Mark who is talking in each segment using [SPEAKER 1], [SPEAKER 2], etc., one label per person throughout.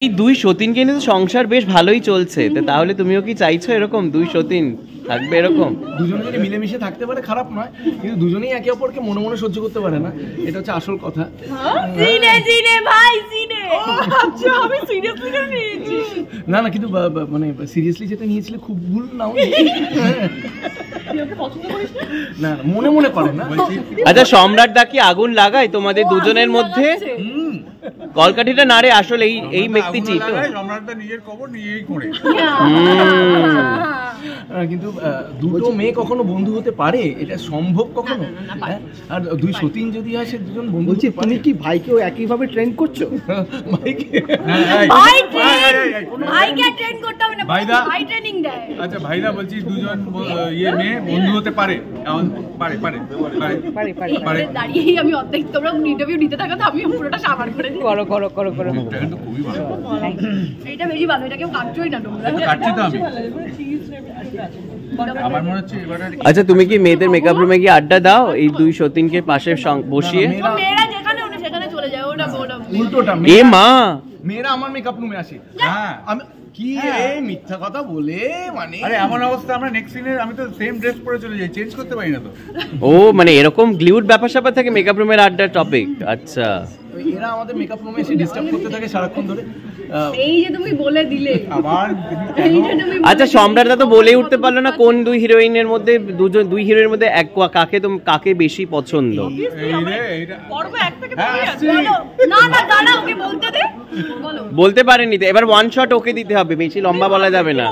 [SPEAKER 1] এই দুই সতীনকে নিয়ে তো সংসার বেশ ভালোই চলছে, তাহলে তুমিও কি চাইছো এরকম দুই সতীন থাকবে? এরকম
[SPEAKER 2] দুজনে যদি মিলেমিশে থাকতে পারে খারাপ নয়, কিন্তু দুজনেই একে অপরকে মনে মনে সহ্য করতে পারে না, এটা হচ্ছে আসল কথা। না না, কিন্তু মানে সিরিয়াসলি যেটা নিয়েছিলে খুব ভুল নাও। না মনে মনে করে না।
[SPEAKER 1] আচ্ছা, সম্রাট দা কি আগুন লাগায় তোমাদের দুজনের মধ্যে? কলকাঠিটা নাড়ে আসলে এই ব্যক্তিটি তো
[SPEAKER 3] সম্রাটদা নিজের খবর নিজেই করে।
[SPEAKER 2] কিন্তু দুটো মেয়ে কখনো বন্ধু হতে পারে, এটা সম্ভব কখনো? আর দুই সতীন যদি হয়, সে দুজন বন্ধু হতে পারে।
[SPEAKER 4] তুমি কি ভাইকেও একই ভাবে ট্রেন করছো?
[SPEAKER 2] ভাইকে
[SPEAKER 5] ট্রেন করতে হবে না, ভাই ট্রেনিং দেয়।
[SPEAKER 3] আচ্ছা ভাইরা বলছি দুজন ইয়ে মেয়ে বন্ধু হতে পারে? পারে পারে পারে পারে।
[SPEAKER 5] দাঁড়িয়েই আমি অর্ধেক, তোমরা ইন্টারভিউ নিতে থাকো তো আমি পুরোটা সাবার করে দিই।
[SPEAKER 4] করো করো করো করো।
[SPEAKER 3] এটা কিন্তু খুবই ভালো,
[SPEAKER 5] এটা বেশি ভালো, এটা কেউ কাটছোই না তোমরা।
[SPEAKER 3] কাটছি তো আমি। আমার মনে হচ্ছে এবারে।
[SPEAKER 1] আচ্ছা, তুমি কি মেয়েদের মেকআপ রুমে গিয়ে আড্ডা দাও এই দুই সতীনকে পাশে বসিয়ে?
[SPEAKER 5] মেয়েরা যেখানে ওটা সেখানে চলে যায়, ওটা
[SPEAKER 2] উল্টোটা।
[SPEAKER 1] এ মা,
[SPEAKER 2] মেয়েরা আমার মেকআপ রুমে আসে।
[SPEAKER 3] হ্যাঁ
[SPEAKER 2] আমি কি এই মিথ্যা কথা বলে, মানে
[SPEAKER 3] আরে এমন অবস্থা, আমরা নেক্সট সিনে আমি তো সেম ড্রেস পরে চলে যাই, চেঞ্জ করতে পারি না তো।
[SPEAKER 1] ও মানে এরকম গ্লিউড ব্যাপার স্যাপার থাকে মেকআপ রুমের আড্ডার টপিক। আচ্ছা,
[SPEAKER 2] এরা আমাদের মেকআপ রুমে এসে ডিস্টার্ব করতে থাকে সারাক্ষণ ধরে।
[SPEAKER 5] এই যে তুমি বলে দিলে
[SPEAKER 3] আবার
[SPEAKER 1] আচ্ছা, সম্রাটদা তো বলেই উঠতে পারলো না কোন দুই হিরোইনের মধ্যে, দুই হিরোইনের মধ্যে কাকে বেশি পছন্দ? বলতে পারেনি তো, এবার ওয়ান শট ওকে দিতে হবে, বেশি লম্বা বলা যাবে না।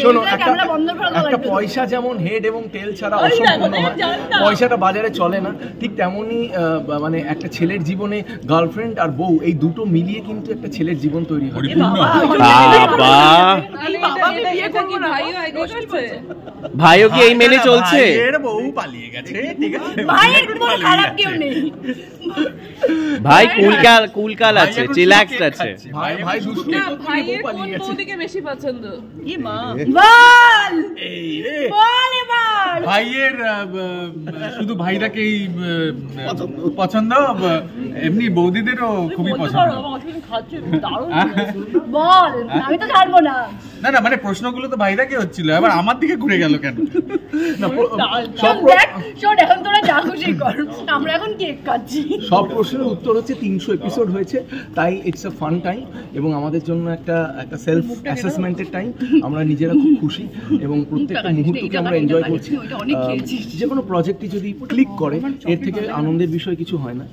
[SPEAKER 2] শোনো, একটা পয়সা যেমন হেড এবং টেল ছাড়া অসম্পূর্ণ হয়, পয়সাটা বাজারে চলে না, ঠিক তেমনই মানে একটা ছেলের জীবনে গার্লফ্রেন্ড আর বউ, এই দুটো মিলিয়ে কিন্তু একটা ছেলের জীবন তৈরি হয়।
[SPEAKER 1] ভাইও কি এই মেনে চলছে?
[SPEAKER 3] বউ পালিয়ে গেছে, ঠিক আছে,
[SPEAKER 1] ভাই কুলকাল আছে, চিলাক্স আছে।
[SPEAKER 2] ভাই দুষ্টু,
[SPEAKER 6] ভাইয়ের কোন বউদিকে বেশি পছন্দ?
[SPEAKER 3] ভাইয়ের শুধু ভাইরাকেই পছন্দ, এমনি বৌদিদেরও খুবই পছন্দ।
[SPEAKER 5] বল, আমি তো ছাড়বো না।
[SPEAKER 3] না না, মানে প্রশ্নগুলো তো ভাইরাকে হচ্ছিল, এবার আমার দিকে ঘুরে গেল কেন?
[SPEAKER 5] এখন তোরা যা খুশি কর, আমরা এখন কেক খাচ্ছি।
[SPEAKER 2] সব প্রশ্নের উত্তর হচ্ছে 300 এপিসোড হয়েছে, তাই ইটস আ ফান টাইম, এবং আমাদের জন্য একটা সেলফ অ্যাসেসমেন্টের টাইম। আমরা নিজেরা খুব খুশি এবং প্রত্যেকটা মুহূর্তকে আমরা এনজয় করছি। যে কোনো প্রজেক্টই যদি ক্লিক করে, এর থেকে আনন্দের বিষয় কিছু হয় না।